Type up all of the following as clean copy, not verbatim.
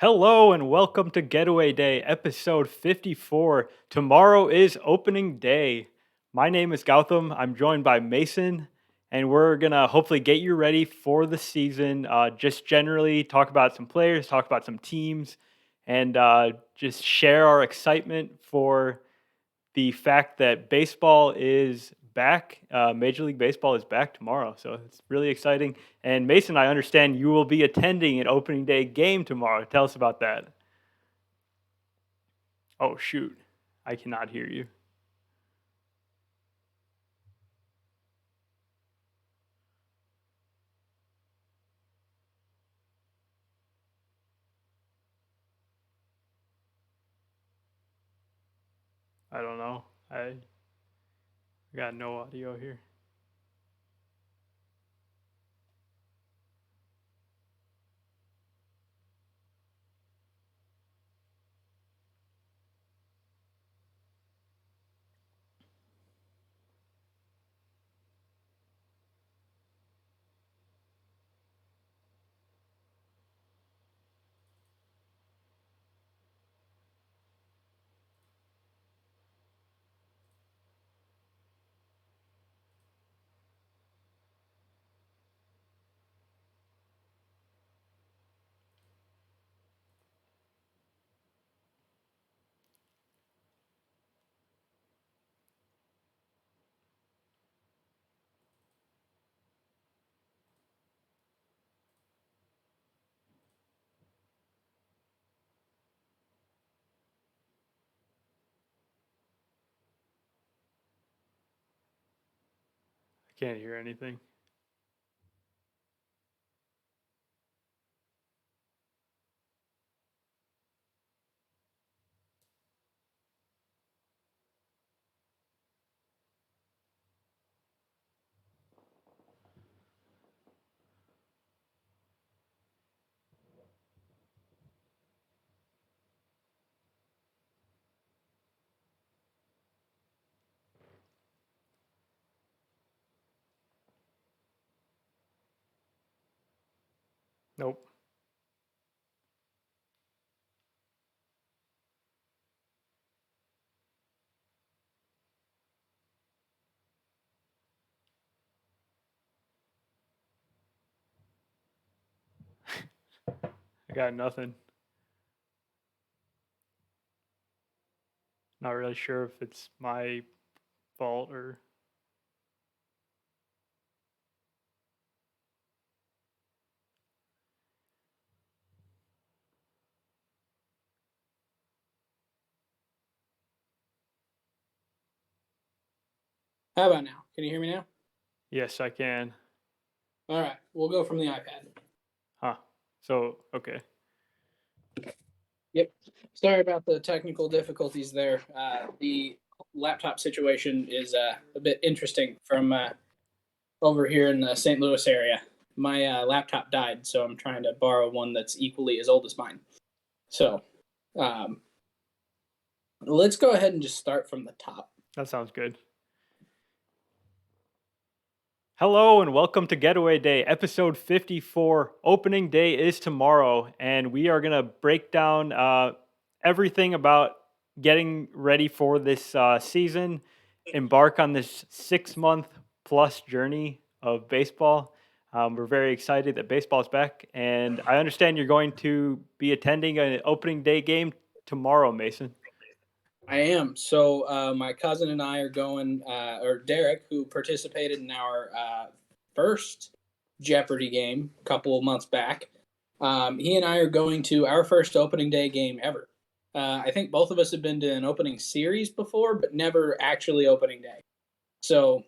Hello and welcome to Getaway Day, episode 54. Tomorrow is opening day. My name is Gautam. I'm joined by Mason, and we're going to hopefully get you ready for the season. Just generally talk about some players, talk about some teams, and just share our excitement for the fact that baseball is back. Major League Baseball is back tomorrow, so it's really exciting. And Mason, I understand you will be attending an opening day game tomorrow. Tell us about that. Oh shoot, I cannot hear you. I don't know. I got no audio here. I can't hear anything. Nope. I got nothing. Not really sure if it's my fault or How about now? Can you hear me now? yes, I can. All right, we'll go from the iPad. Huh. So, okay. Yep. Sorry about the technical difficulties there. The laptop situation is a bit interesting from over here in the St. Louis area. My laptop died, so I'm trying to borrow one that's equally as old as mine. So um, let's go ahead and just start from the top. That sounds good. Hello and welcome to Getaway Day, episode 54. Opening day is tomorrow, and we are going to break down everything about getting ready for this season, embark on this 6 month plus journey of baseball. We're very excited that baseball is back, and I understand you're going to be attending an opening day game tomorrow, Mason. I am. So my cousin and I are going, or Derek, who participated in our first Jeopardy game a couple of months back. He and I are going to our first opening day game ever. I think both of us have been to an opening series before, but never actually opening day. So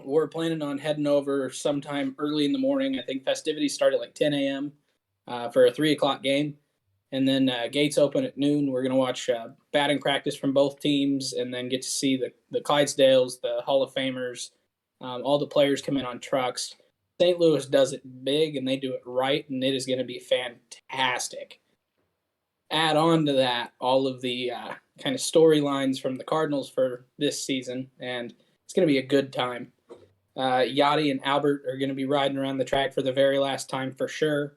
we're planning on heading over sometime early in the morning. I think festivities start at like 10 a.m. For a 3 o'clock game. And then gates open at noon. We're going to watch batting practice from both teams and then get to see the Clydesdales, the Hall of Famers, all the players come in on trucks. St. Louis does it big and they do it right, and it is going to be fantastic. Add on to that all of the kind of storylines from the Cardinals for this season, and it's going to be a good time. Yachty and Albert are going to be riding around the track for the very last time for sure.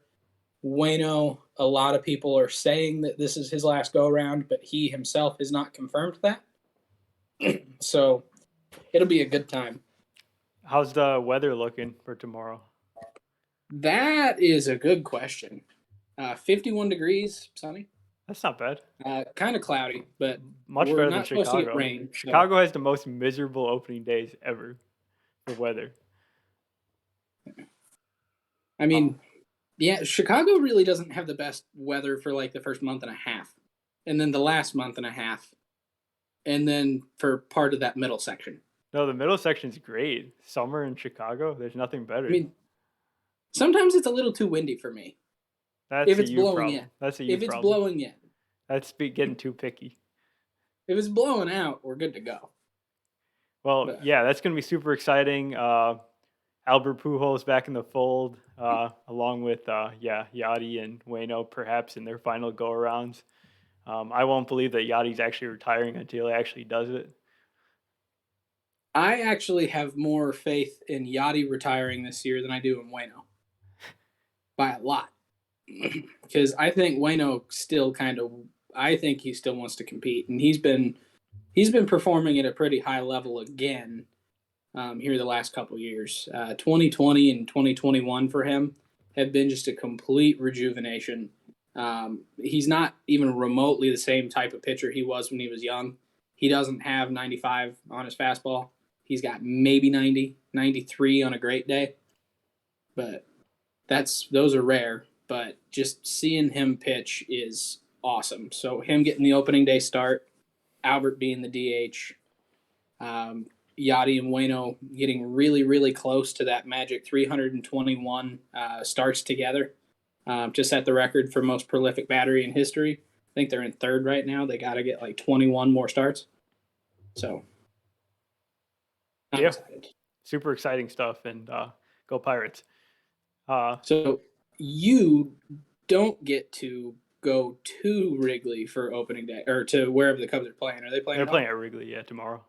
Wayno, a lot of people are saying that this is his last go around, but he himself has not confirmed that. So it'll be a good time. How's the weather looking for tomorrow? That is a good question. 51 degrees, sunny. That's not bad. Kind of cloudy, but Much we're better than not supposed to get Chicago. rain. So, Chicago has the most miserable opening days ever for weather. I Oh, mean, yeah, Chicago really doesn't have the best weather for like the first month and a half, and then the last month and a half, and then for part of that middle section. no, the middle section's great. Summer in Chicago, there's nothing I better. mean, sometimes it's a little too windy for me That's if a it's you blowing problem. in. That's a you If it's problem. blowing in, Getting too picky. if it's blowing out, we're good to go. Well, But yeah, that's going to be super exciting. Albert Pujols back in the fold, along with Yachty and Wayno, perhaps in their final go arounds. I won't believe that Yachty's actually retiring until he actually does it. I actually have more faith in Yachty retiring this year than I do in Wayno by a lot. Because I think Wayno still I think he still wants to compete, and he's been performing at a pretty high level again here the last couple years. 2020 and 2021 for him have been just a complete rejuvenation. He's not even remotely the same type of pitcher he was when he was young. He doesn't have 95 on his fastball. He's got maybe 90, 93 on a great day, but those are rare. But just seeing him pitch is awesome. So him getting the opening day start, Albert being the DH, Yachty and Wayno getting really, really close to that magic 321 starts together to set the record for most prolific battery in history. I think they're in third right now. They got to get like 21 more starts. So I'm Yeah, excited. super exciting stuff, and go Pirates. Uh, So you don't get to go to Wrigley for opening day or to wherever the Cubs are playing. Are they playing they're at home? playing at Wrigley, tomorrow.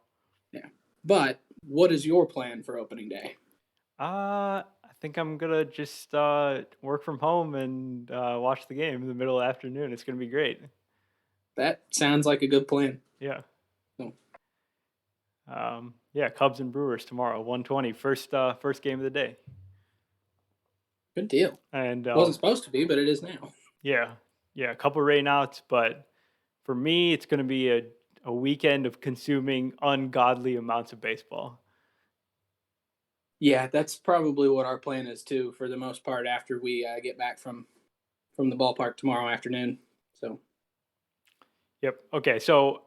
Yeah. But what is your plan for opening day? I think I'm gonna just work from home and watch the game in the middle of the afternoon. It's gonna be great. That sounds like a good plan. Yeah. So, Yeah, Cubs and Brewers tomorrow, 1:20, first game of the day. good deal. And Wasn't supposed to be, but it is now. yeah, a couple rainouts, but for me, it's going to be a weekend of consuming ungodly amounts of baseball. Yeah, that's probably what our plan is too, for the most part. After we get back from the ballpark tomorrow afternoon. So Yep. Okay, so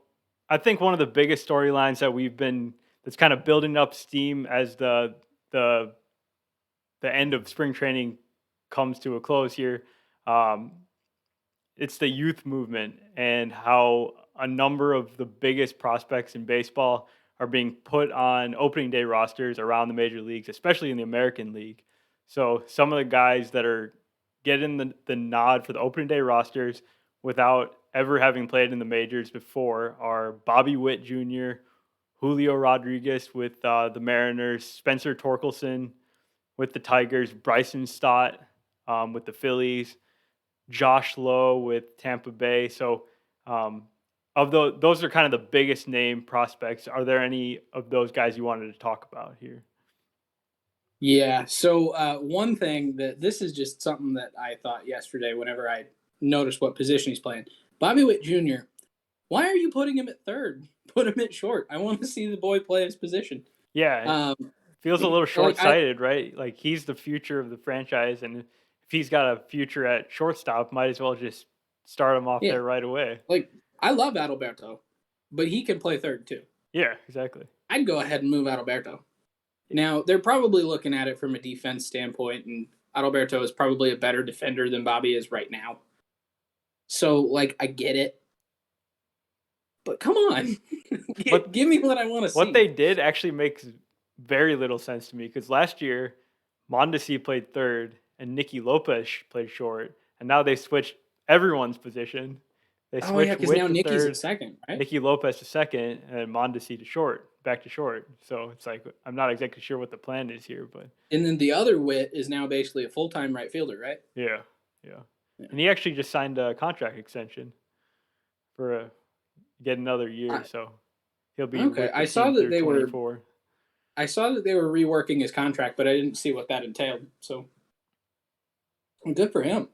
I think one of the biggest storylines that's kind of building up steam as the the end of spring training comes to a close here. Um, it's the youth movement and how a number of the biggest prospects in baseball are being put on opening day rosters around the major leagues, especially in the American League. So some of the guys that are getting the nod for the opening day rosters without ever having played in the majors before are Bobby Witt Jr., Julio Rodriguez with the Mariners, Spencer Torkelson with the Tigers, Bryson Stott with the Phillies, Josh Lowe with Tampa Bay. So, those are kind of the biggest name prospects. Are there any of those guys you wanted to talk about here? yeah. So one thing that this is just something that I thought yesterday whenever I noticed what position he's playing. Bobby Witt Jr. Why are you putting him at third? Put him at short. I want to see the boy play his position. Yeah, it Um, feels a little like I short-sighted, right? Like he's the future of the franchise, and if he's got a future at shortstop, might as well just start him off yeah, there right away. like I love Adalberto, but he can play third too. Yeah, exactly. I'd go ahead and move Adalberto. Now, they're probably looking at it from a defense standpoint, and Adalberto is probably a better defender than Bobby is right now. So, like, I get it. But come on. But Give me what I want to what see. they did actually makes very little sense to me because last year Mondesi played third and Nicky Lopez played short, and now they switched everyone's position. They Oh, yeah, switched because now Witt to Nicky's at third, second, right? Nicky Lopez to second, and Mondesi to short, back to short. So it's like I'm not exactly sure what the plan is here, but And then the other Wit is now basically a full time right fielder, right? yeah, yeah. And he actually just signed a contract extension for get another year, I, so he'll be okay, with the team through 24. I saw that they were reworking his contract, but I didn't see what that entailed. So good for him.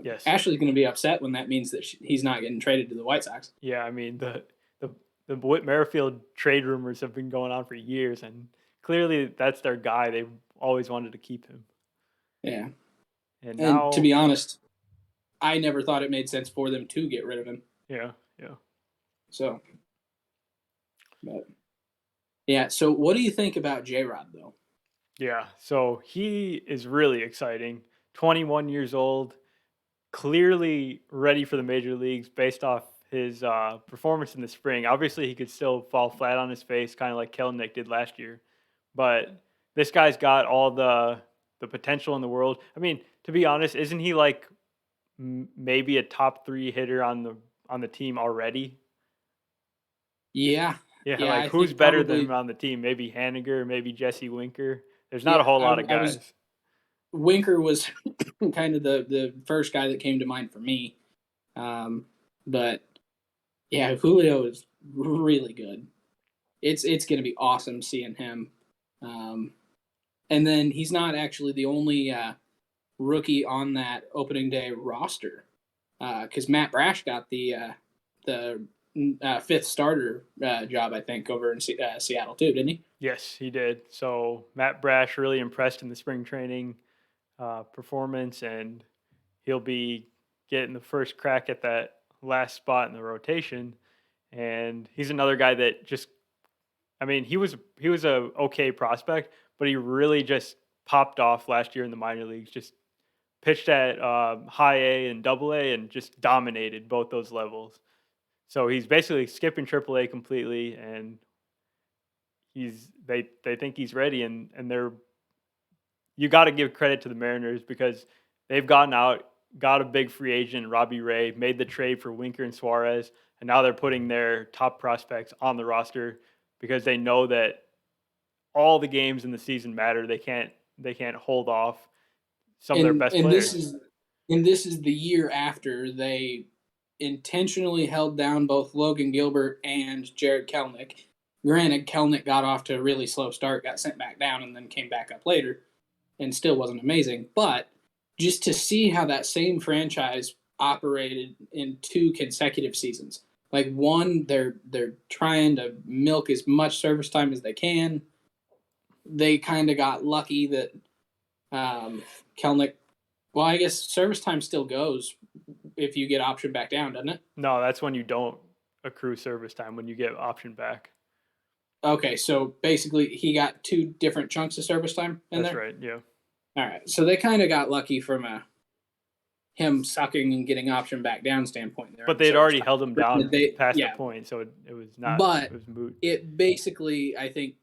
Yes. Ashley's going to be upset when that means that he's not getting traded to the White Sox. Yeah, I mean the the Whit Merrifield trade rumors have been going on for years, and clearly that's their guy. They've always wanted to keep him, Yeah, and and to now, be honest, I never thought it made sense for them to get rid of him. yeah, yeah, So, but yeah. So, what do you think about J Rod though? yeah. So he is really exciting. 21 years old, clearly ready for the major leagues based off his performance in the spring. Obviously, he could still fall flat on his face, kind of like Kelnick did last year. But this guy's got all the potential in the world. I mean, to be honest, isn't he like maybe a top 3 hitter on the team already? Yeah, Yeah, yeah. like I who's think better than him probably on the team? Maybe Haniger, maybe Jesse Winker. There's not a yeah. whole lot of I was guys. Winker was kind of the first guy that came to mind for me. But yeah, Julio is really good. It's going to be awesome seeing him. Um, and then he's not actually the only rookie on that opening day roster because Matt Brash got the fifth starter job, I think, over in Seattle too, didn't he? Yes, he did. So Matt Brash really impressed in the spring training performance, and he'll be getting the first crack at that last spot in the rotation. And he's another guy that just, I mean, he was a okay prospect, but he really just popped off last year in the minor leagues. Just pitched at high A and double A and just dominated both those levels. So he's basically skipping triple A completely, and they think he's ready, and they're you got to give credit to the Mariners because they've gotten out, got a big free agent, Robbie Ray, made the trade for Winker and Suarez, and now they're putting their top prospects on the roster because they know that all the games in the season matter. They can't hold off some of their And best and this players. is and this is the year after they intentionally held down both Logan Gilbert and Jared Kelnick. Granted, Kelnick got off to a really slow start, got sent back down, and then came back up later, and still wasn't amazing. But just to see how that same franchise operated in 2 consecutive seasons, like one, they're trying to milk as much service time as they can. They kind of got lucky that Kelnick. Well, I guess service time still goes if you get option back down, doesn't it? No, that's when you don't accrue service time when you get option back. Okay, so basically he got 2 different chunks of service time in That's there. right. Yeah. All right, so they kind of got lucky from him sucking and getting option back down standpoint there But on the they'd service already time. held him down past the Yeah, point, so it was not but it was moot. it basically I think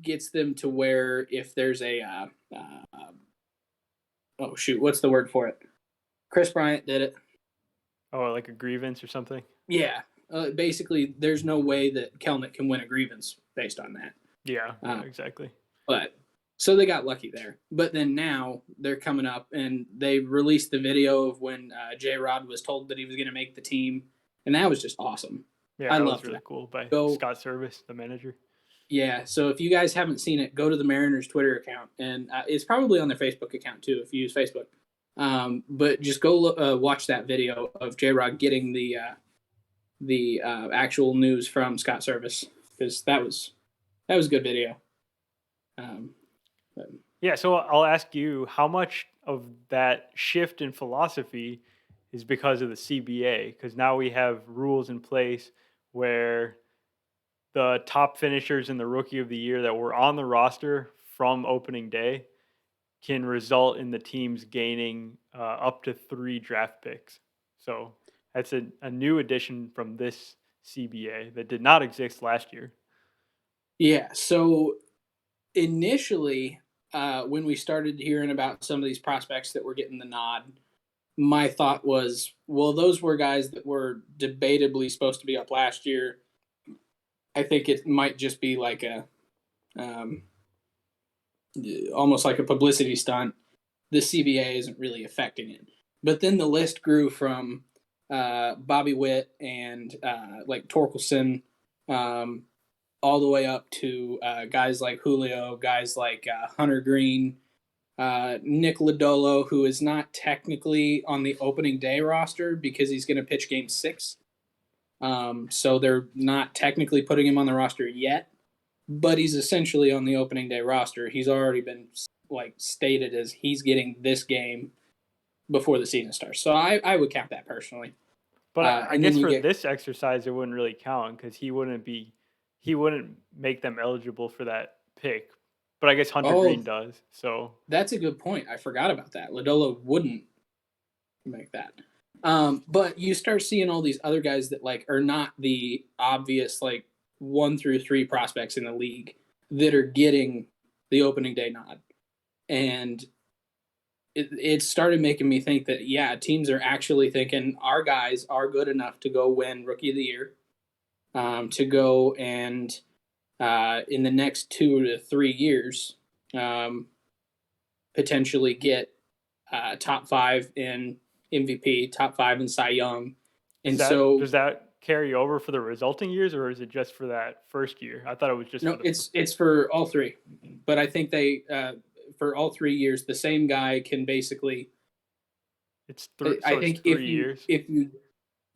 gets them to where if there's a oh shoot, what's the word for it? Chris Bryant did it. Oh, like a grievance or something. Yeah, basically there's no way that Kelnick can win a grievance based on that. Yeah, exactly. But so they got lucky there. But then now they're coming up and they released the video of when J Rod was told that he was going to make the team. And that was just awesome. Yeah, I that was loved really that. cool by Go, Scott Service, the manager. yeah. So if you guys haven't seen it, go to the Mariners Twitter account. And it's probably on their Facebook account too if you use Facebook. But just go watch that video of J Rod getting the actual news from Scott Service because that was a good video. But Yeah, so I'll ask you, how much of that shift in philosophy is because of the CBA? Because now we have rules in place where the top finishers in the Rookie of the Year that were on the roster from opening day can result in the teams gaining up to 3 draft picks. So that's a new addition from this CBA that did not exist last year. yeah, so initially, when we started hearing about some of these prospects that were getting the nod, my thought was, well, those were guys that were debatably supposed to be up last year. I think it might just be like a um, almost like a publicity stunt the CBA isn't really affecting it. But then the list grew from Bobby Witt and like Torkelson, um, all the way up to guys like Julio, guys like Hunter Green, Nick Lodolo, who is not technically on the opening day roster because he's going to pitch game 6. So they're not technically putting him on the roster yet, but he's essentially on the opening day roster. He's already been like stated as he's getting this game before the season starts. So I would count that personally. But I And then guess you for get this exercise, it wouldn't really count because he wouldn't make them eligible for that pick. But I guess Hunter Green oh, does. So that's a good point. I forgot about that. Lodolo wouldn't make that. But you start seeing all these other guys that like are not the obvious like 1 through 3 prospects in the league that are getting the opening day nod, and it started making me think that yeah, teams are actually thinking our guys are good enough to go win Rookie of the Year, to go and in the next 2 to 3 years, um, potentially get top 5 in MVP, top 5 in Cy Young, does and so that carry over for the resulting years, or is it just for that first year? I thought it was just for no, the. it's for all 3, but I think they for all 3 years the same guy can basically. It's three, I so it's think 3 years. if you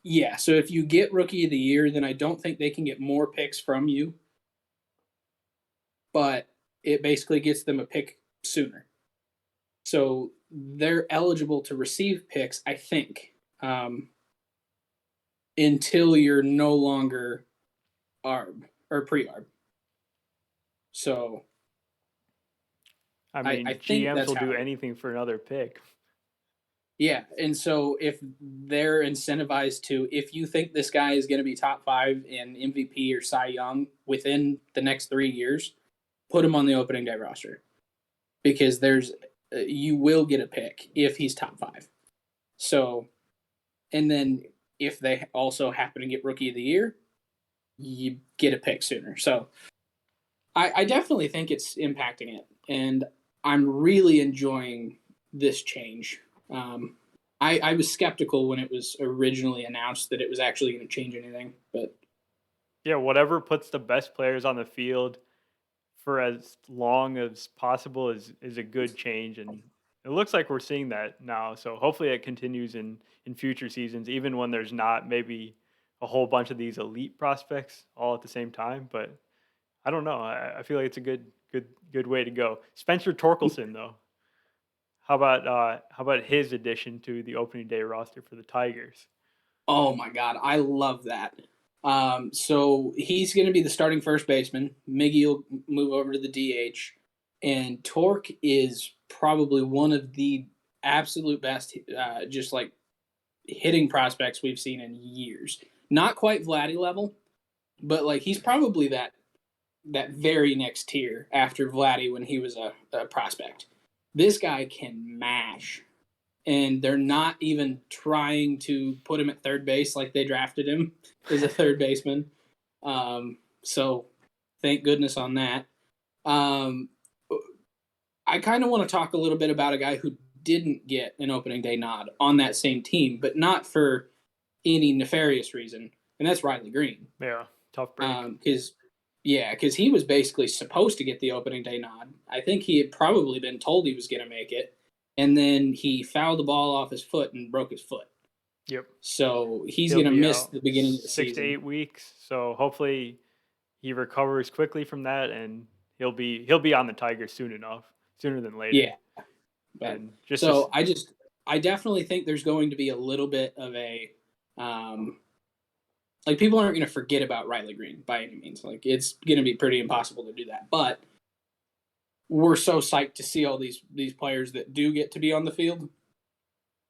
yeah, so if you get Rookie of the Year, then I don't think they can get more picks from you, but it basically gets them a pick sooner. So they're eligible to receive picks, I think, until you're no longer ARB or pre-ARB. So I I mean, think GMs that's will how do it. anything for another pick. Yeah, and so if they're incentivized to, if you think this guy is going to be top 5 in MVP or Cy Young within the next 3 years, put him on the opening day roster because you will get a pick if he's top 5. So, and then if they also happen to get Rookie of the Year, you get a pick sooner. So I definitely think it's impacting it, and I'm really enjoying this change. Um, I was skeptical when it was originally announced that it was actually going to change anything, but Yeah, whatever puts the best players on the field for as long as possible is a good change, and it looks like we're seeing that now. So hopefully it continues in future seasons, even when there's not maybe a whole bunch of these elite prospects all at the same time. But I don't know. I feel like it's a good way to go. Spencer Torkelson though, how about his addition to the opening day roster for the Tigers? oh my god, I love that. So he's going to be the starting first baseman. Miggy will move over to the DH, and Torque is probably one of the absolute best, just like hitting prospects we've seen in years. Not quite Vladdy level, but like he's probably that very next tier after Vladdy when he was a prospect. This guy can mash, and they're not even trying to put him at third base like they drafted him as a third baseman. So thank goodness on that. Um, I kind of want to talk a little bit about a guy who didn't get an opening day nod on that same team, but not for any nefarious reason, and that's Riley Green. Yeah, tough break. Because he was basically supposed to get the opening day nod. I think he had probably been told he was going to make it, and then he fouled the ball off his foot and broke his foot. Yep. So he's He'll going to be miss out the beginning of the 6 to 8 season. weeks. So hopefully he recovers quickly from that, and he'll be on the Tigers soon enough, sooner than later. Yeah, but And just to so I definitely think there's going to be a little bit of a um, like people aren't going to forget about Riley Green by any means. Like it's going to be pretty impossible to do that, but we're so psyched to see all these players that do get to be on the field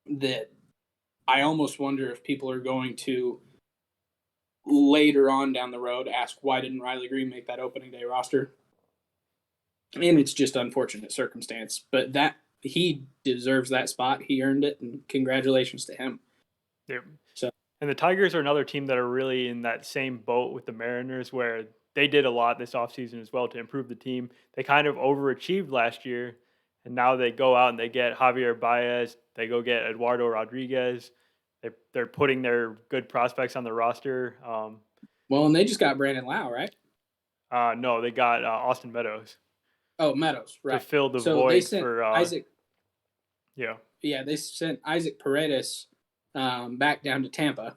that I almost wonder if people are going to later on down the road ask why didn't Riley Green make that opening day roster? And it's just unfortunate circumstance, but that he deserves that spot. He earned it, and congratulations to him. Yep. So And the Tigers are another team that are really in that same boat with the Mariners, where they did a lot this offseason as well to improve the team. They kind of overachieved last year, and now they go out and they get Javier Baez. They go get Eduardo Rodriguez. They're putting their good prospects on the roster. Well, and they just got Brandon Lau, right? No, they got Austin Meadows Oh, Meadows, to right. fill the So they void sent for Isaac. yeah. Yeah, they sent Isaac Paredes back down to Tampa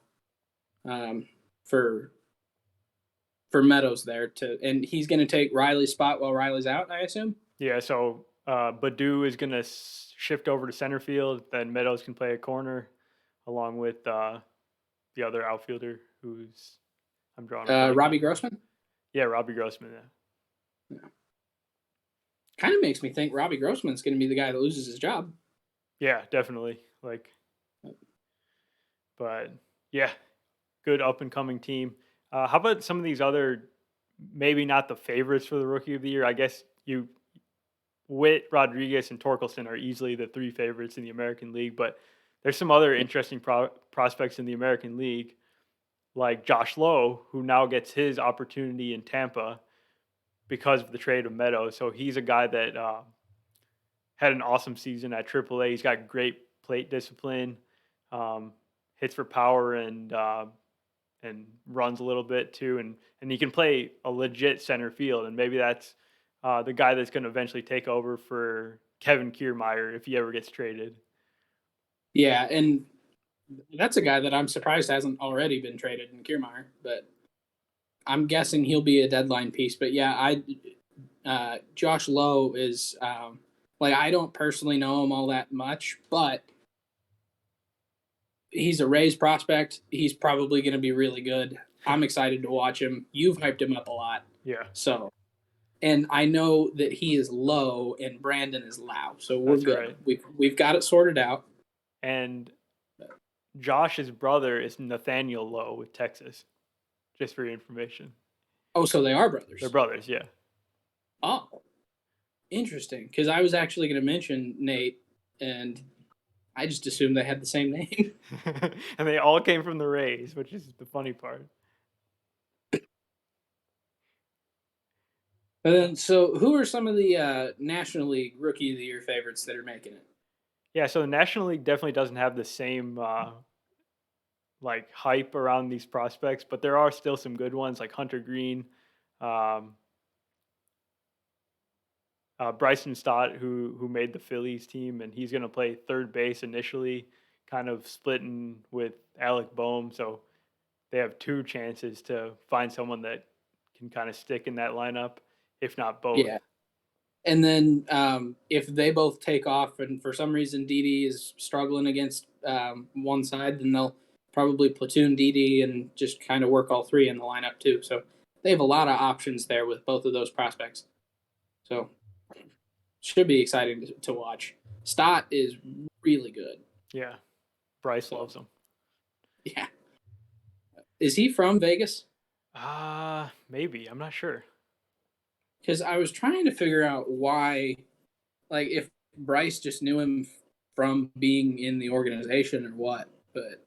for Meadows there and he's going to take Riley's spot while Riley's out, I assume. Yeah, so Badu is going to shift over to center field. Then Meadows can play a corner along with the other outfielder who's I'm drawing a blank Robbie on. Grossman. Yeah, Robbie Grossman. Yeah. Kind of makes me think Robbie Grossman's going to be the guy that loses his job. Yeah, definitely. But yeah, good up and coming team. How about some of these other, maybe not the favorites for the rookie of the year? I guess Witt, Rodriguez, and Torkelson are easily the three favorites in the American League, but there's some other interesting prospects in the American League, like Josh Lowe, who now gets his opportunity in Tampa because of the trade of Meadows. So he's a guy that had an awesome season at AAA. He's got great plate discipline, hits for power, and runs a little bit too. And he can play a legit center field. And maybe that's the guy that's going to eventually take over for Kevin Kiermaier if he ever gets traded. Yeah, and that's a guy that I'm surprised hasn't already been traded in Kiermaier, but I'm guessing he'll be a deadline piece. But yeah, Josh Lowe is I don't personally know him all that much, but he's a Rays prospect. He's probably going to be really good. I'm excited to watch him. You've hyped him up a lot. Yeah. So, and I know that he is Low and Brandon is Lau. So we're That's good. right. We've got it sorted out. And Josh's brother is Nathaniel Lowe with Texas, just for your information. Oh, so they are brothers. They're brothers, yeah. Oh, interesting. Because I was actually going to mention Nate, and I just assumed they had the same name. And they all came from the Rays, which is the funny part. And then, so who are some of the National League Rookie of the Year favorites that are making it? Yeah, so the National League definitely doesn't have the same hype around these prospects, but there are still some good ones like Hunter Green, Bryson Stott, who made the Phillies team, and he's going to play third base initially, kind of splitting with Alec Boehm. So they have two chances to find someone that can kind of stick in that lineup, if not both. Yeah. And then if they both take off and for some reason Didi is struggling against one side, then they'll probably platoon Didi and just kind of work all three in the lineup too. So they have a lot of options there with both of those prospects. So should be exciting to watch. Stott is really good. Yeah. Bryce loves him. Yeah. Is he from Vegas? Maybe. I'm not sure. Because I was trying to figure out why, if Bryce just knew him from being in the organization or what. But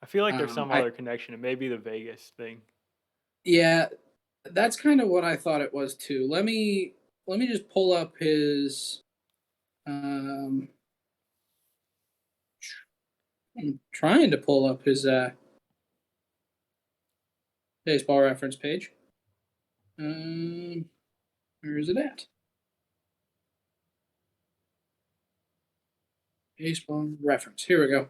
I feel like there's some other connection. It may be the Vegas thing. Yeah, that's kind of what I thought it was too. Let me just pull up his. I'm trying to pull up his baseball reference page. Where is it at? Baseball reference. Here we go.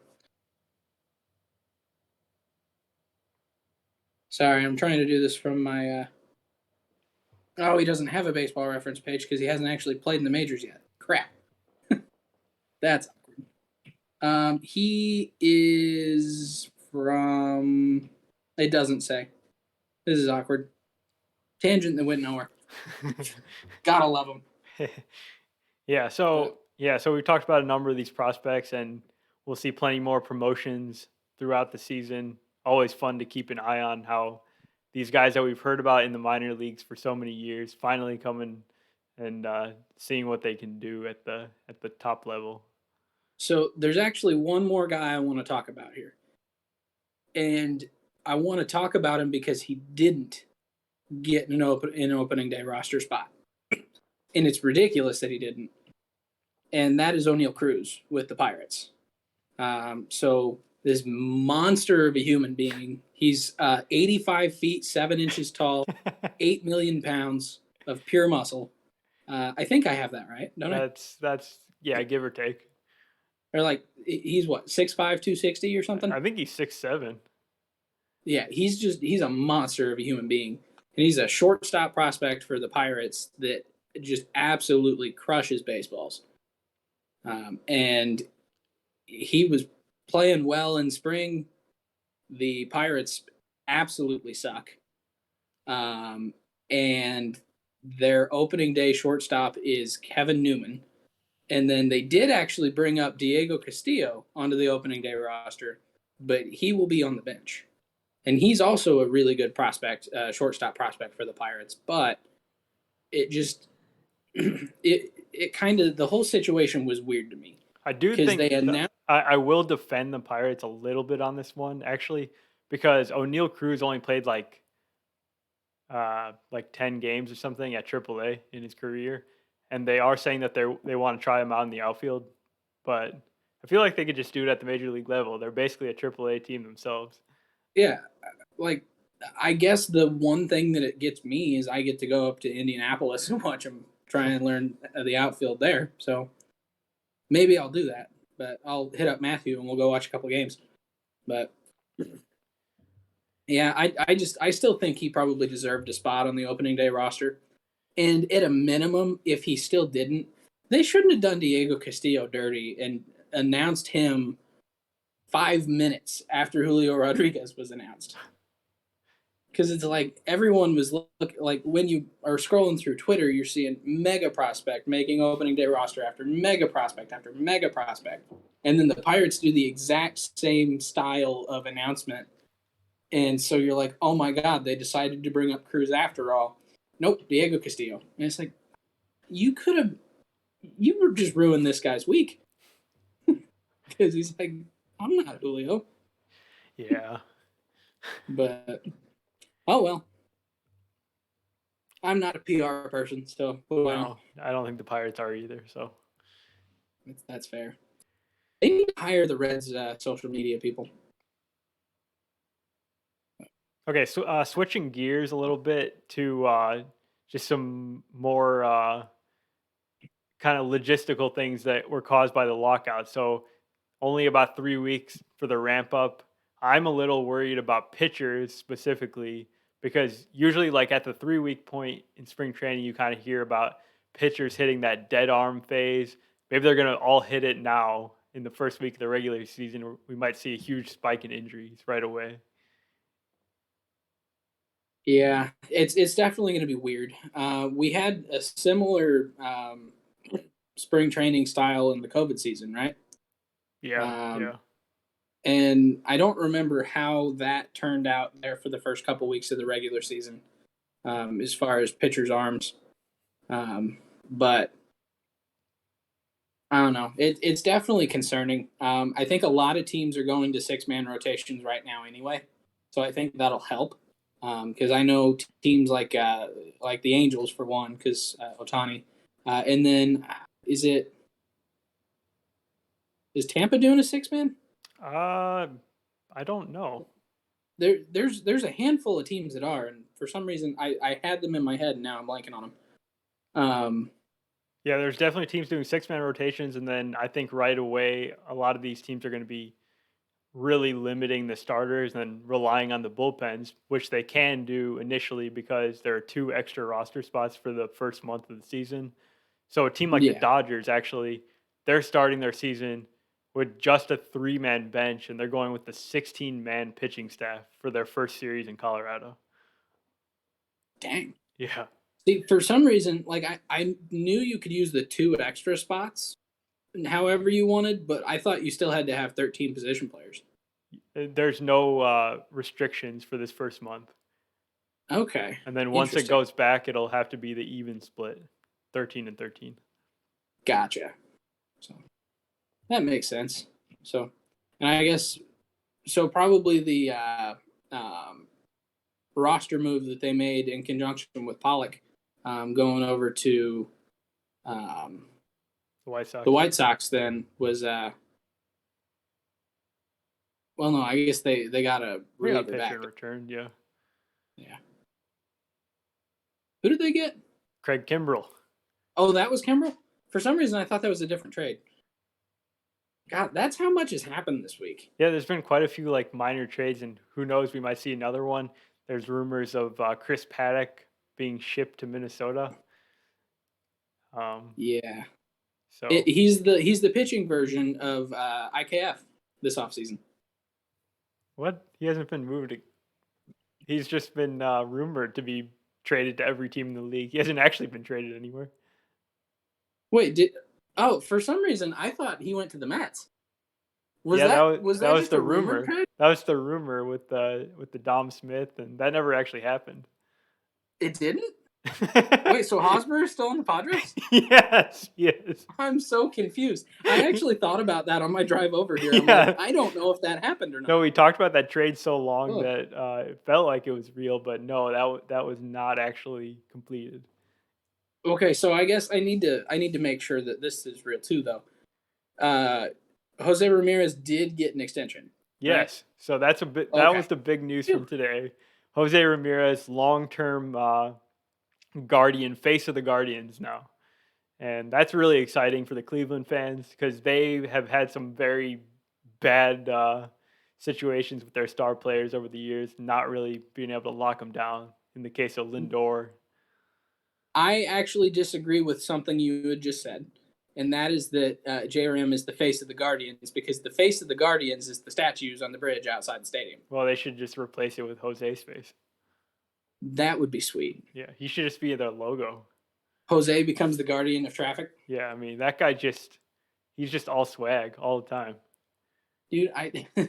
Sorry, I'm trying to do this from my. Oh, he doesn't have a baseball reference page because he hasn't actually played in the majors yet. Crap. That's awkward. He is from. It doesn't say. This is awkward. Tangent that went nowhere. Gotta love him. Yeah. So we talked about a number of these prospects, and we'll see plenty more promotions throughout the season. Always fun to keep an eye on how these guys that we've heard about in the minor leagues for so many years finally coming and seeing what they can do at the top level. So there's actually one more guy I want to talk about here. And I want to talk about him because he didn't get an opening day roster spot. And it's ridiculous that he didn't. and that is O'Neal Cruz with the Pirates. So this monster of a human being. He's 85 feet 7 inches tall, 8 million pounds of pure muscle. I think I have that right, don't I? That's yeah, give or take. Or like he's what 6'5", 260 or something. I think he's 6'7". Yeah, he's a monster of a human being, and he's a shortstop prospect for the Pirates that just absolutely crushes baseballs. And he was playing well in spring. The Pirates absolutely suck. And their opening day shortstop is Kevin Newman. And then they did actually bring up Diego Castillo onto the opening day roster, but he will be on the bench. And he's also a really good prospect, shortstop prospect for the Pirates. But it just, it kind of, the whole situation was weird to me. I do Because think they announced. I will defend the Pirates a little bit on this one, actually, because O'Neal Cruz only played like 10 games or something at AAA in his career, and they are saying that they want to try him out in the outfield, but I feel like they could just do it at the major league level. They're basically a AAA team themselves. Yeah, like I guess the one thing that it gets me is I get to go up to Indianapolis and watch them try and learn the outfield there. So maybe I'll do that, but I'll hit up Matthew and we'll go watch a couple games. But yeah, I still think he probably deserved a spot on the opening day roster. And at a minimum, if he still didn't, they shouldn't have done Diego Castillo dirty and announced him 5 minutes after Julio Rodriguez was announced. Because it's like everyone was like when you are scrolling through Twitter, you're seeing mega prospect making opening day roster after mega prospect after mega prospect, and then the Pirates do the exact same style of announcement, and so you're like, oh my god, they decided to bring up Cruz after all. Nope, Diego Castillo, and it's like you were just ruining this guy's week because he's like, I'm not Julio, Yeah. but oh well. I'm not a PR person, so what do I know? No, I don't think the Pirates are either. So That's fair. They need to hire the Reds' social media people. okay, so switching gears a little bit to just some more kind of logistical things that were caused by the lockout. So only about 3 weeks for the ramp up. I'm a little worried about pitchers specifically because usually, like at the 3 week point in spring training, you kind of hear about pitchers hitting that dead arm phase. Maybe they're going to all hit it now in the first week of the regular season. We might see a huge spike in injuries right away. Yeah, it's definitely going to be weird. We had a similar spring training style in the COVID season, right? Yeah, Um, yeah. and I don't remember how that turned out there for the first couple weeks of the regular season, as far as pitchers' arms. But I don't know. It's definitely concerning. I think a lot of teams are going to 6-man rotations right now anyway, so I think that'll help. Because I know teams like the Angels for one, because Otani, and then is it is Tampa doing a 6-man? Uh, I don't know. There's a handful of teams that are, and for some reason I had them in my head and now I'm blanking on them. Yeah, there's definitely teams doing 6-man rotations, and then I think right away a lot of these teams are going to be really limiting the starters and relying on the bullpens, which they can do initially because there are 2 extra roster spots for the first month of the season. So a team like the Yeah, Dodgers actually, they're starting their season with just a 3-man bench, and they're going with the 16-man pitching staff for their first series in Colorado. dang. Yeah. See, for some reason, like I knew you could use the 2 extra spots however you wanted, but I thought you still had to have 13 position players. There's no restrictions for this first month. Okay, And then once it interesting. goes back, it'll have to be the even split, 13 and 13. Gotcha. So that makes sense. So, and I guess so. Probably the roster move that they made in conjunction with Pollock going over to um, The White Sox. The White Sox then was well, no, I guess they got a We got a reliever pitcher back. in return, yeah. Yeah. Who did they get? Craig Kimbrell. Oh, that was Kimbrel? For some reason, I thought that was a different trade. God, that's how much has happened this week. Yeah, there's been quite a few like minor trades, and who knows, we might see another one. There's rumors of Chris Paddock being shipped to Minnesota. Yeah. So He's the pitching version of IKF this offseason. what? He hasn't been moved. He's just been rumored to be traded to every team in the league. He hasn't actually been traded anywhere. Wait, for some reason I thought he went to the Mets. Was Yeah, that that was just the a rumor rumor. trade? That was the rumor with the Dom Smith, and that never actually happened. It didn't? Wait, so Hosmer is still on the Padres? Yes, yes. I'm so confused. I actually thought about that on my drive over here. I'm Yeah. like, I don't know if that happened or not. No, we talked about that trade so long Oh. that it felt like it was real, but no, that was not actually completed. Okay, so I guess I need to make sure that this is real too, though. Jose Ramirez did get an extension. Yes, right? so that Okay. was the big news from today. Jose Ramirez, long-term Guardian, face of the Guardians now. And that's really exciting for the Cleveland fans because they have had some very bad situations with their star players over the years, not really being able to lock them down. In the case of Lindor, I actually disagree with something you had just said, and that is that JRM is the face of the Guardians because the face of the Guardians is the statues on the bridge outside the stadium. well, they should just replace it with Jose's face. That would be sweet. Yeah, he should just be their logo. Jose becomes the guardian of traffic. Yeah, I mean that guy he's just all swag all the time. Dude,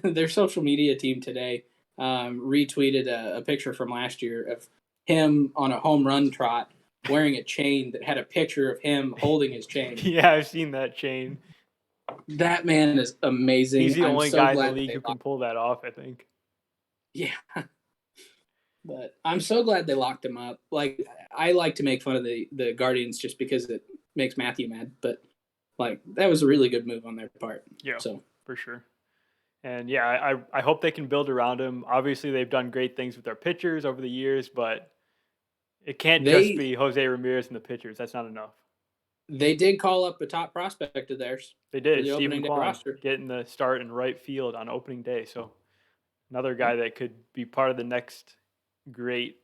their social media team today retweeted a picture from last year of him on a home run trot wearing a chain that had a picture of him holding his chain. Yeah, I've seen that chain. That man is amazing. He's the I'm only so guy in the glad league who can pull that off, I think. Yeah. But I'm so glad they locked him up. Like, I like to make fun of the Guardians just because it makes Matthew mad, but like that was a really good move on their part. Yeah, so for sure. And yeah, I hope they can build around him. Obviously, they've done great things with their pitchers over the years, but it can't just be Jose Ramirez and the pitchers. That's not enough. They did call up a top prospect of theirs. They did. For the Stephen opening day Kwan roster. getting the start in right field on opening day. So another guy that could be part of the next great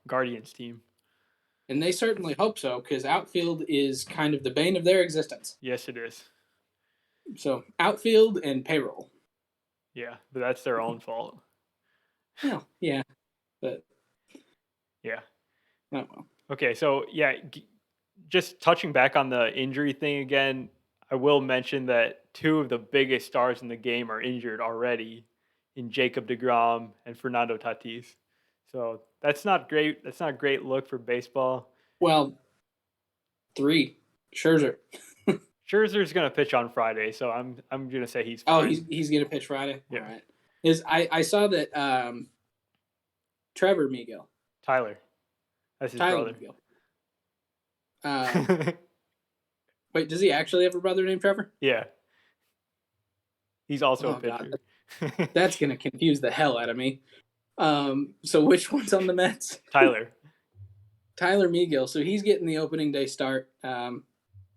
Guardians team. And they certainly hope so, because outfield is kind of the bane of their existence. Yes, it is. So outfield and payroll. Yeah, but that's their own fault. Well, yeah, but yeah. Oh well. Okay, so yeah, just touching back on the injury thing again, I will mention that two of the biggest stars in the game are injured already in Jacob deGrom and Fernando Tatis. So that's not great. That's not a great look for baseball. Well, 3 Scherzer. Scherzer's gonna pitch on Friday, so I'm gonna say he's fine. Oh, he's gonna pitch Friday. Yeah. All right. I saw that Trevor Miguel. Tyler. That's his Tyler brother. Miguel. Wait, does he actually have a brother named Trevor? Yeah. He's also a pitcher. God. That's gonna confuse the hell out of me. So which one's on the Mets? Tyler. Tyler Miguel. So he's getting the opening day start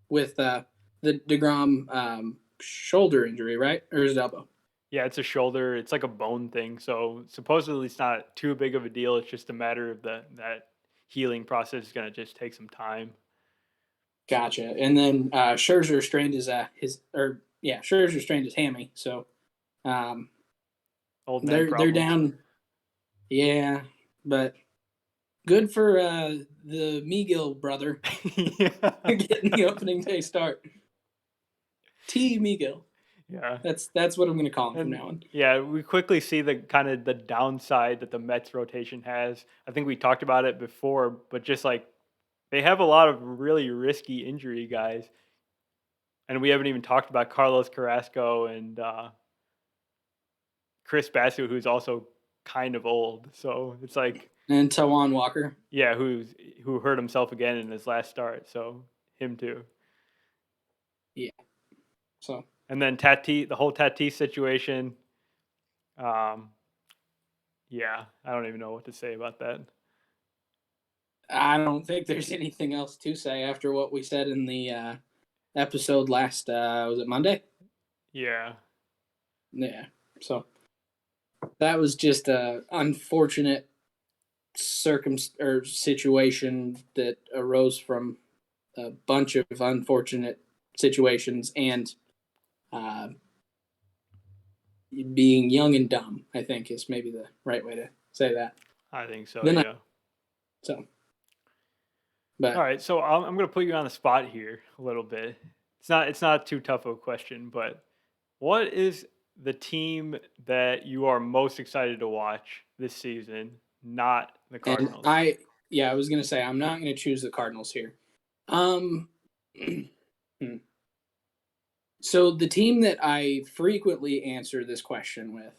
with the DeGrom shoulder injury, right? Or his elbow? Yeah, it's a shoulder. It's like a bone thing. So supposedly it's not too big of a deal. It's just a matter of that healing process is going to just take some time. Gotcha. And then Scherzer strained Scherzer strained his hammy. So they're down. Yeah, but good for the Miguel brother getting the opening day start. T. Miguel. Yeah, that's what I'm going to call him from now on. Yeah, we quickly see the kind of the downside that the Mets rotation has. I think we talked about it before, but just like they have a lot of really risky injury guys, and we haven't even talked about Carlos Carrasco and Chris Bassett, who's also kind of old. So it's like and Tawan Walker. Yeah, who hurt himself again in his last start. So him too. Yeah. So. And then Tatis, the whole Tatis situation. Yeah, I don't even know what to say about that. I don't think there's anything else to say after what we said in the episode last. Was it Monday? Yeah. Yeah. So that was just a unfortunate situation that arose from a bunch of unfortunate situations and uh, being young and dumb. I think is maybe the right way to say that. I think so. Then Yeah. so, All but right, so I'm going to put you on the spot here a little bit. It's not too tough of a question, but what is the team that you are most excited to watch this season? Not the and Cardinals. I was gonna say I'm not gonna choose the Cardinals here. Um, so the team that I frequently answer this question with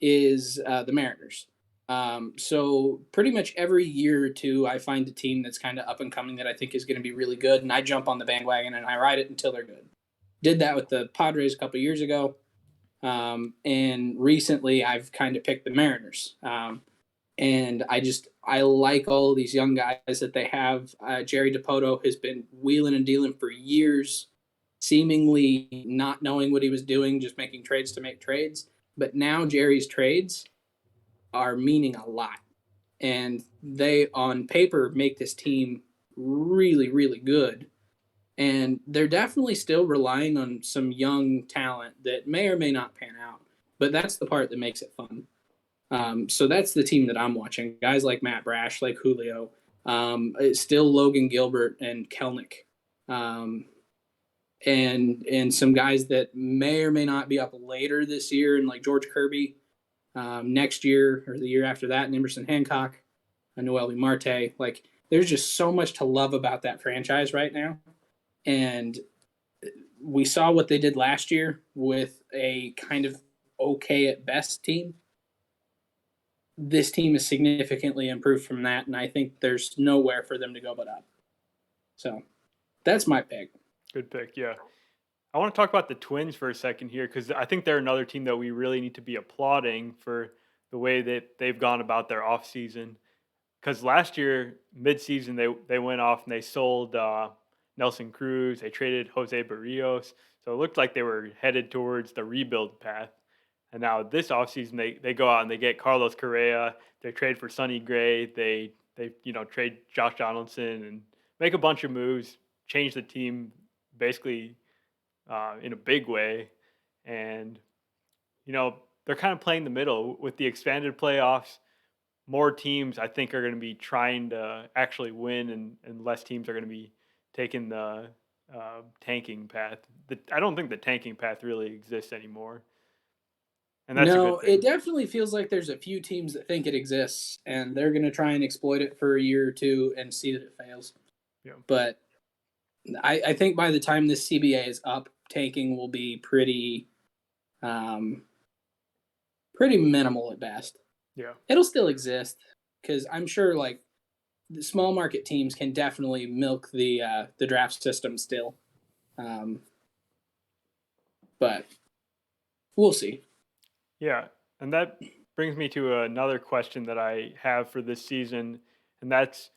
is the Mariners. So pretty much every year or two, I find a team that's kind of up and coming that I think is going to be really good, and I jump on the bandwagon and I ride it until they're good. Did that with the Padres a couple years ago, and recently I've kind of picked the Mariners. And I like all of these young guys that they have. Jerry DePoto has been wheeling and dealing for years, seemingly not knowing what he was doing, just making trades to make trades. But now Jerry's trades are meaning a lot, and they on paper make this team really, really good. And they're definitely still relying on some young talent that may or may not pan out, but that's the part that makes it fun. So that's the team that I'm watching. Guys like Matt Brash, like Julio, it's still Logan Gilbert and Kelnick, um, and some guys that may or may not be up later this year, and like George Kirby next year or the year after that, and Emerson Hancock, and Noel Marte. Like there's just so much to love about that franchise right now, and we saw what they did last year with a kind of okay at best team. This team is significantly improved from that, and I think there's nowhere for them to go but up. So that's my pick. Good pick. Yeah. I want to talk about the Twins for a second here because I think they're another team that we really need to be applauding for the way that they've gone about their offseason. Because last year, midseason, they went off and they sold Nelson Cruz. They traded Jose Barrios. So it looked like they were headed towards the rebuild path. And now this offseason, they go out and they get Carlos Correa. They trade for Sonny Gray. They trade Josh Donaldson and make a bunch of moves, change the team basically in a big way. And, they're kind of playing the middle with the expanded playoffs. More teams, I think, are going to be trying to actually win, and less teams are going to be taking the tanking path. I don't think the tanking path really exists anymore. And that's a No, good it thing. definitely feels like there's a few teams that think it exists, and they're going to try and exploit it for a year or two and see that it fails. Yeah. But I think by the time this CBA is up, tanking will be um, pretty minimal at best. Yeah. It'll still exist because I'm sure like the small market teams can definitely milk the draft system still, um, but we'll see. Yeah. And that brings me to another question that I have for this season, and that's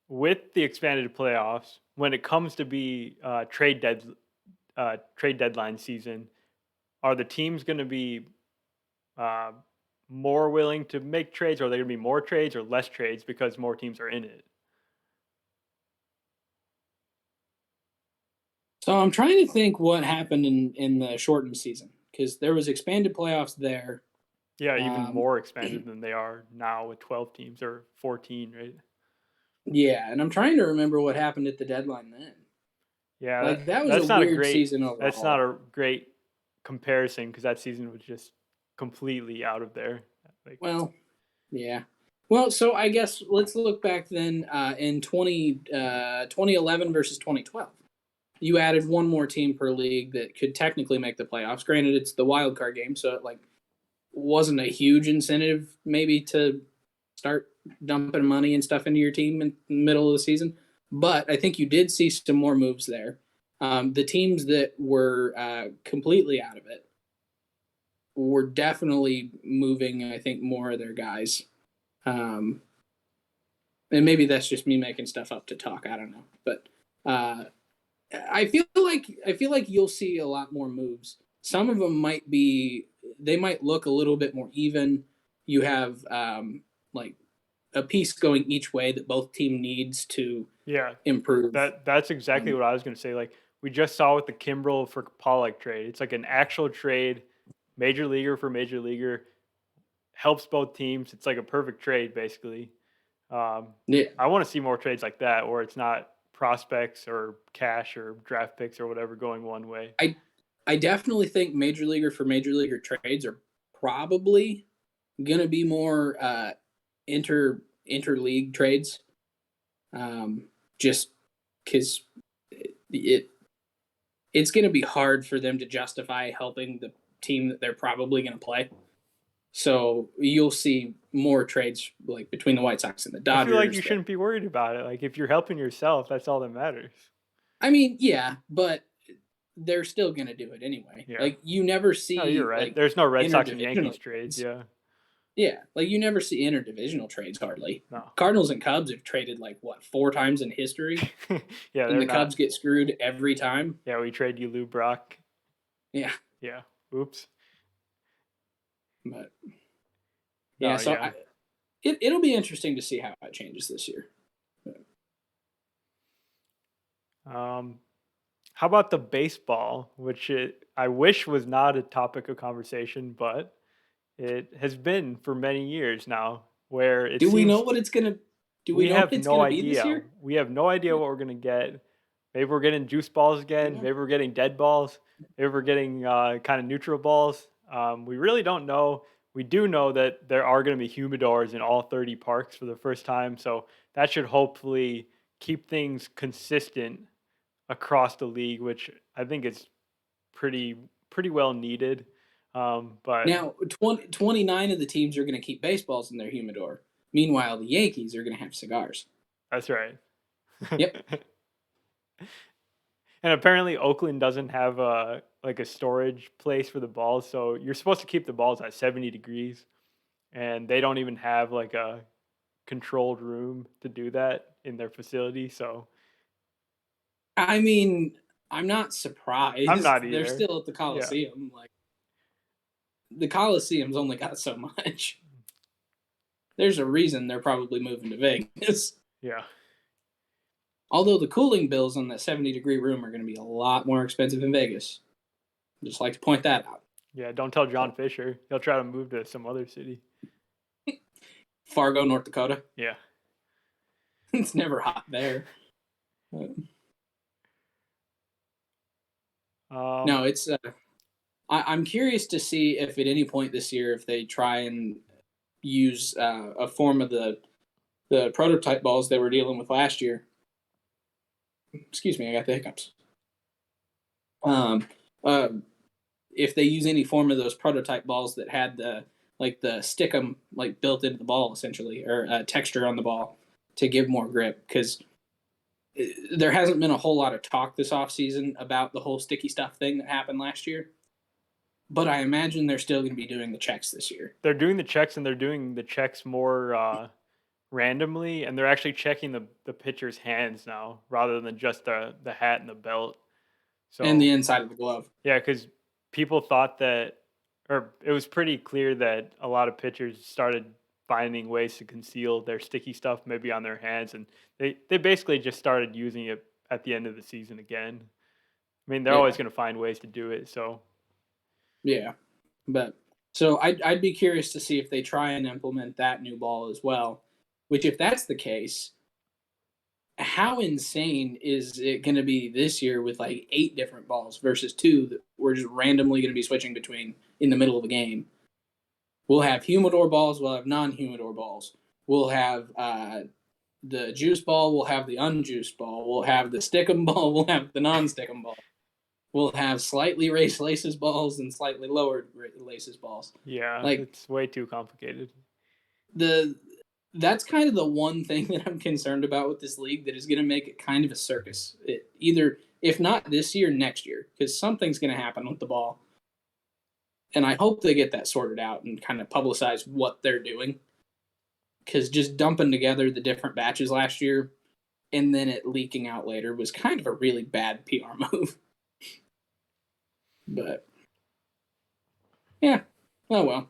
with the expanded playoffs, when it comes to be trade deadline season, are the teams going to be uh, more willing to make trades, or are there going to be more trades or less trades because more teams are in it? So I'm trying to think what happened in the shortened season because there was expanded playoffs there. Yeah, even Um, more expanded than they are now with 12 teams or 14, right? yeah, and I'm trying to remember what happened at the deadline then. Yeah, Like that was a that's not a weird great season that's not overall. a great comparison because that season was just completely out of there. Like, Well, yeah. Well, so I guess let's look back then in 2011 versus 2012. You added one more team per league that could technically make the playoffs. Granted, it's the wild card game, so it like wasn't a huge incentive maybe to start dumping money and stuff into your team in the middle of the season. But I think you did see some more moves there. The teams that were completely out of it were definitely moving, I think, more of their guys. Um, and maybe that's just me making stuff up to talk. I don't know, but uh, I feel like you'll see a lot more moves. Some of them might be they might look a little bit more even. You have like a piece going each way that both team needs to Yeah, improve. that's exactly what I was gonna say. Like we just saw with the Kimbrel for Pollock trade. It's like an actual trade, major leaguer for major leaguer, helps both teams. It's like a perfect trade basically. Um, Yeah, I want to see more trades like that where it's not prospects or cash or draft picks or whatever going one way. I I definitely think major leaguer for major leaguer trades are probably gonna be more interleague trades. Just because it it's gonna be hard for them to justify helping the team that they're probably gonna play. So you'll see more trades like between the White Sox and the I feel like you Dodgers. shouldn't be worried about it. Like if you're helping yourself, that's all that matters. I mean, yeah, but they're still gonna do it anyway. Yeah. Like you never No, you're see right. like There's no Red Sox and Yankees interdivisional trades. trades. Yeah. Yeah, like you never see interdivisional trades hardly. No. Cardinals and Cubs have traded like what 4 times in history, Yeah, and they're the not. Cubs get screwed every time. Yeah, we trade you Lou Brock. Yeah, Yeah. Oops. but yeah, No, so yeah. it'll be interesting to see how it changes this year. Um, how about the baseball, I wish was not a topic of conversation, but it has been for many years now, where it Do we know seems what it's gonna? Do we we know what have it's no gonna be this idea. year? We have no idea what we're gonna get. Maybe we're getting juice balls again. Yeah. Maybe we're getting dead balls. Maybe we're getting kind of neutral balls. We really don't know. We do know that there are going to be humidors in all 30 parks for the first time, so that should hopefully keep things consistent across the league, which I think is pretty pretty well needed. But Now, 29 of the teams are going to keep baseballs in their humidor. Meanwhile, the Yankees are going to have cigars. that's right. Yep. And apparently Oakland doesn't have a like a storage place for the balls, so you're supposed to keep the balls at 70 degrees, and they don't even have like a controlled room to do that in their facility. So I mean, I'm not I'm surprised. not They're either. still at the Yeah. Coliseum. Like the Coliseum's only got so much. There's a reason they're probably moving to Vegas. Yeah. Although the cooling bills on that 70-degree room are going to be a lot more expensive in Vegas. Just like to point that out. Yeah. Don't tell John Fisher. He'll try to move to some other city. Fargo, North Dakota. Yeah. It's never hot there. No, Um, it's. I'm curious to see if at any point this year if they try and use a form of the prototype balls they were dealing with last year. Excuse me, I got the hiccups. Um, uh, if they use any form of those prototype balls that had the stick 'em like built into the ball essentially or texture on the ball to give more grip because there hasn't been a whole lot of talk this offseason about the whole sticky stuff thing that happened last year. But I imagine they're still going to be doing the checks this year. they're doing the checks, and they're doing the checks more randomly, and they're actually checking the pitcher's hands now rather than just the hat and the belt. And the So inside of the glove. yeah, because people thought that, or it was pretty clear that a lot of pitchers started finding ways to conceal their sticky stuff maybe on their hands, and they basically just started using it at the end of the season again. I mean, they're always Yeah. going to find ways to do it. So Yeah. But so I'd be curious to see if they try and implement that new ball as well. Which, if that's the case, how insane is it going to be this year with like 8 different balls versus 2 that we're just randomly going to be switching between in the middle of a game? We'll have humidor balls. We'll have non-humidor balls. We'll have the juice ball. We'll have the unjuiced ball. We'll have the stickum ball. We'll have the non-stickum ball. We'll have slightly raised laces balls and slightly lowered laces balls. yeah, Like it's way too complicated. the That's kind of the one thing that I'm concerned about with this league that is going to make it kind of a circus. Either, if not this year, next year, because something's going to happen with the ball. And I hope they get that sorted out and kind of publicize what they're doing. Because just dumping together the different batches last year and then it leaking out later was kind of a really bad PR move. But yeah, oh well.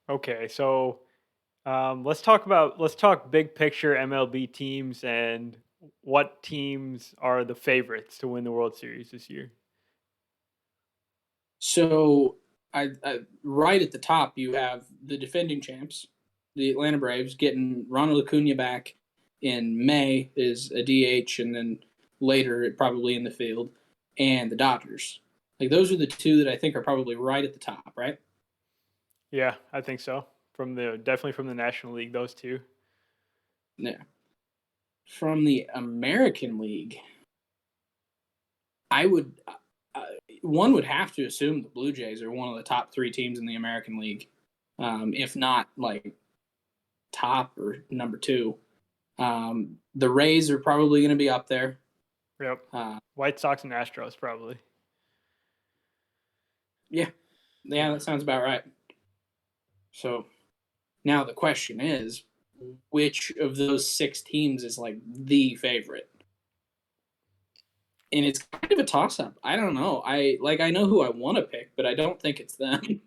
Okay, so let's talk big picture MLB teams and what teams are the favorites to win the World Series this year. So I right at the top you have the defending champs, the Atlanta Braves, getting Ronald Acuna back in May is a DH, and then later probably in the field, and the Dodgers. Like those are the two that I think are probably right at the top, right? Yeah, I think so. From the definitely from the National League, those two. Yeah. From the American League, I would one would have to assume the Blue Jays are one of the top three teams in the American League, if not like top or number two. The Rays are probably going to be up there. Yep. Uh, White Sox and Astros probably. yeah, yeah, that sounds about right. So now the question is, which of those six teams is like the favorite? And it's kind of a toss up. I don't know. I know who I want to pick, but I don't think it's them.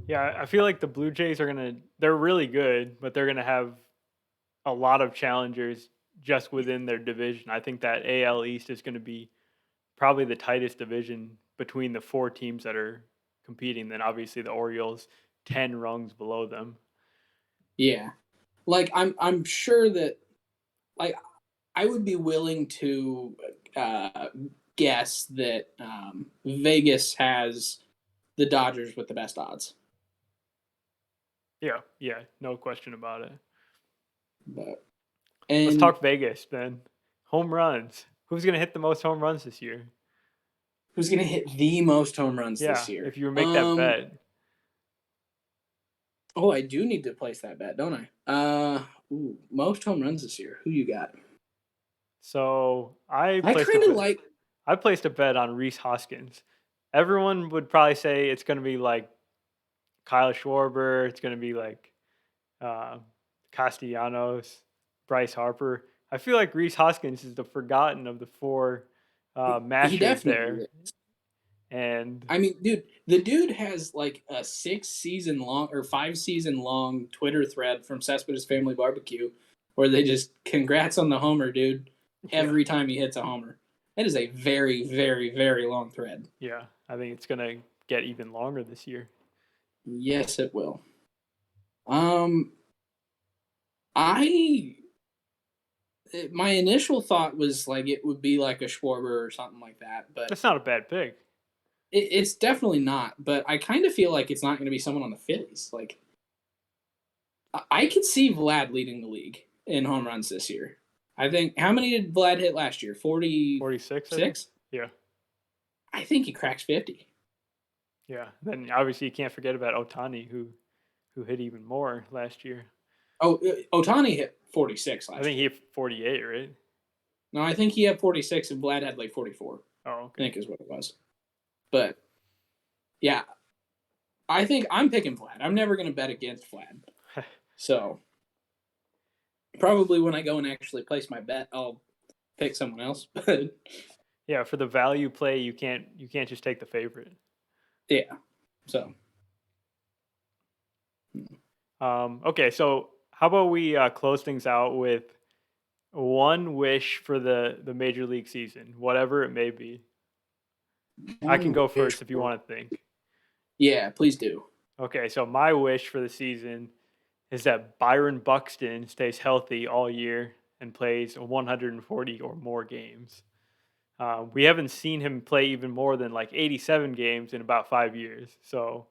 Yeah, I feel like the Blue Jays they're really good, but they're gonna have a lot of challengers just within their division. I think that AL East is gonna be probably the tightest division between the four teams that are competing. Then obviously the Orioles 10 rungs below them. Yeah, like I'm sure that like I would be willing to uh, guess that Vegas has the Dodgers with the best odds. Yeah, yeah, no question about it. But Let's and talk Vegas then. Home runs. Who's gonna hit the most home runs this year? who's going to hit the most home runs Yeah, this year? if you make that bet. Oh, I do need to place that bet, don't I? Most home runs this year. Who you got? So I kind of like. I placed a bet on Reese Hoskins. Everyone would probably say it's gonna be like Kyle Schwarber, it's gonna be like uh, Castellanos, Bryce Harper. I feel like Reese Hoskins is the forgotten of the four He mashers definitely there, is. and I mean, dude, the dude has like a 6 season long or 5 season long Twitter thread from Cespedes Family Barbecue where they just congrats on the homer, dude, yeah, every time he hits a homer. That is a very, very, very long thread. yeah, I think it's gonna get even longer this year. Yes, it will. Um, I my initial thought was like it would be like a Schwarber or something like that, but That's not a bad pick. it's definitely not. But I kind of feel like it's not going to be someone on the Phillies. Like I could see Vlad leading the league in home runs this year. I think how many did Vlad hit last year? 46, I think. 46. Yeah, I think he cracks 50. yeah. Then obviously you can't forget about Otani, who hit even more last year. Oh, Otani hit 46 I last think he year. hit 48, right? No, I think he had 46 and Vlad had like 44. Oh, I okay. think is what it was. But yeah, I think I'm picking Vlad. I'm never going to bet against Vlad. So probably when I go and actually place my bet, I'll pick someone else. But Yeah, for the value play, you can't just take the favorite. yeah, so Okay, so how about we close things out with one wish for the major league season, whatever it may be. I can one go wish first if you for. want to think. Yeah, please do. Okay, so my wish for the season is that Byron Buxton stays healthy all year and plays 140 or more games. We haven't seen him play even more than like 87 games in about 5 years. So,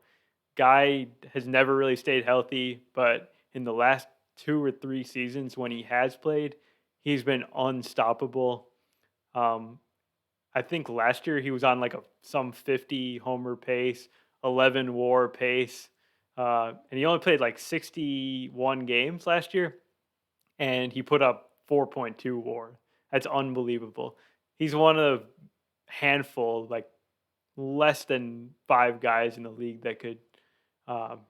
guy has never really stayed healthy, but in the last 2 or 3 seasons when he has played, he's been unstoppable. Um, I think last year he was on like some 50 homer pace, 11 WAR pace. And he only played like 61 games last year, and he put up 4.2 WAR. That's unbelievable. He's one of handful, like less than five guys in the league that could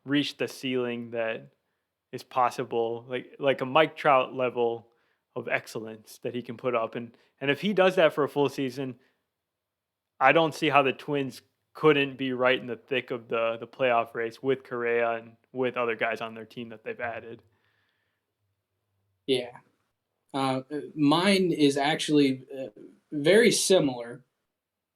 reach the ceiling that is possible, like a Mike Trout level of excellence that he can put up. And if he does that for a full season, I don't see how the Twins couldn't be right in the thick of the playoff race with Correa and with other guys on their team that they've added. Yeah. Mine is actually very similar.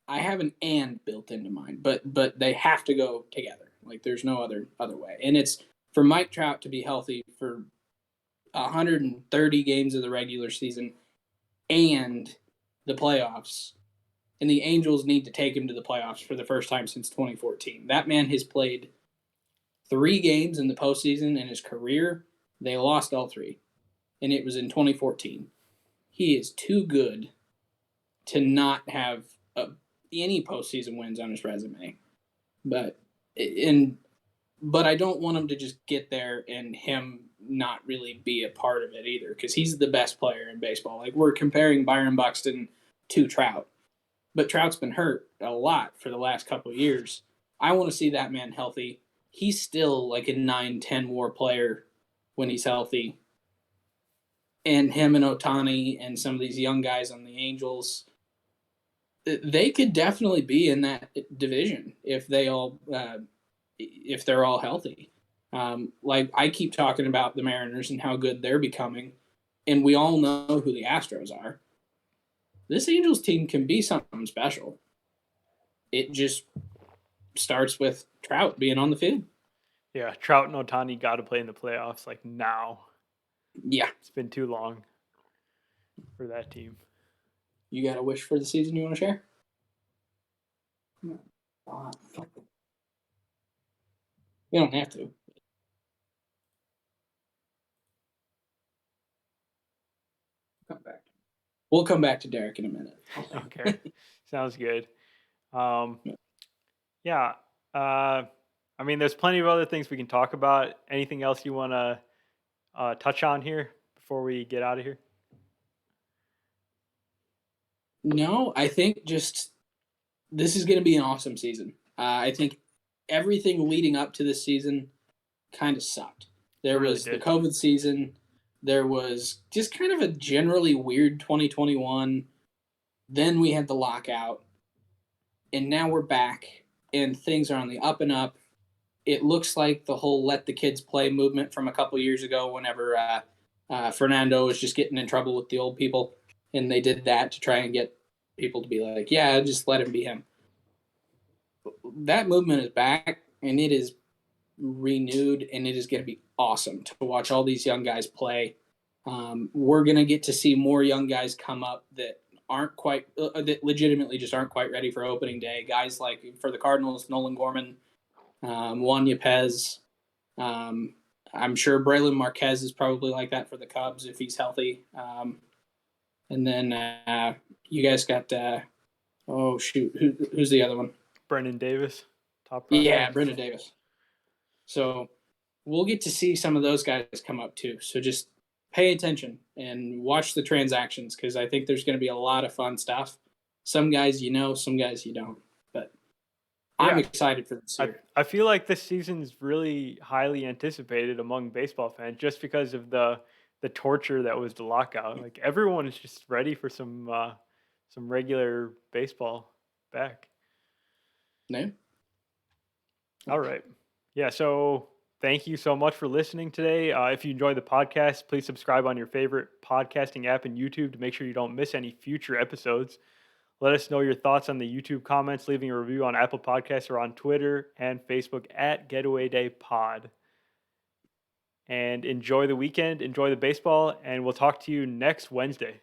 I have an and built into mine, but they have to go together. Like there's no other way. And it's for Mike Trout to be healthy for 130 games of the regular season and the playoffs. And the Angels need to take him to the playoffs for the first time since 2014. That man has played 3 games in the postseason in his career. They lost all 3, and it was in 2014. He is too good to not have any postseason wins on his resume. But I don't want him to just get there and him not really be a part of it either, because he's the best player in baseball. Like we're comparing Byron Buxton to Trout, but Trout's been hurt a lot for the last couple of years. I want to see that man healthy. He's still like a 9-10 WAR player when he's healthy. And him and Ohtani and some of these young guys on the Angels, they could definitely be in that division if they're all healthy. Like I keep talking about the Mariners and how good they're becoming, and we all know who the Astros are. This Angels team can be something special. It just starts with Trout being on the field. Yeah, Trout and Otani got to play in the playoffs like now. Yeah. It's been too long for that team. You got a wish for the season you want to share? You don't have to. Come back. We'll come back to Derek in a minute. Okay, sounds good. Yeah. I mean, there's plenty of other things we can talk about. Anything else you want to touch on here before we get out of here? No, I think just this is going to be an awesome season. I think everything leading up to this season kind of sucked. There Really was the did. COVID season. There was just kind of a generally weird 2021. Then we had the lockout. And now we're back, and things are on the up and up. It looks like the whole let the kids play movement from a couple years ago, whenever Fernando was just getting in trouble with the old people. And they did that to try and get people to be like, yeah, just let him be him. That movement is back, and it is renewed, and it is going to be awesome to watch all these young guys play. We're going to get to see more young guys come up that aren't quite that legitimately just aren't quite ready for opening day. Guys like for the Cardinals, Nolan Gorman, Juan Yepez. I'm sure Braylon Marquez is probably like that for the Cubs if he's healthy. And then you guys got who's the other one? Brendan Davis, top prospect. Yeah, Brendan Davis. So we'll get to see some of those guys come up too. So just pay attention and watch the transactions, because I think there's going to be a lot of fun stuff. Some guys you know, some guys you don't. But I'm excited for this year. I feel like this season's really highly anticipated among baseball fans just because of the torture that was the lockout. Like everyone is just ready for some regular baseball back. No? All right. Yeah, so thank you so much for listening today. If you enjoyed the podcast, please subscribe on your favorite podcasting app and YouTube to make sure you don't miss any future episodes. Let us know your thoughts on the YouTube comments, leaving a review on Apple Podcasts or on Twitter and Facebook at Getaway Day Pod. And enjoy the weekend, enjoy the baseball, and we'll talk to you next Wednesday.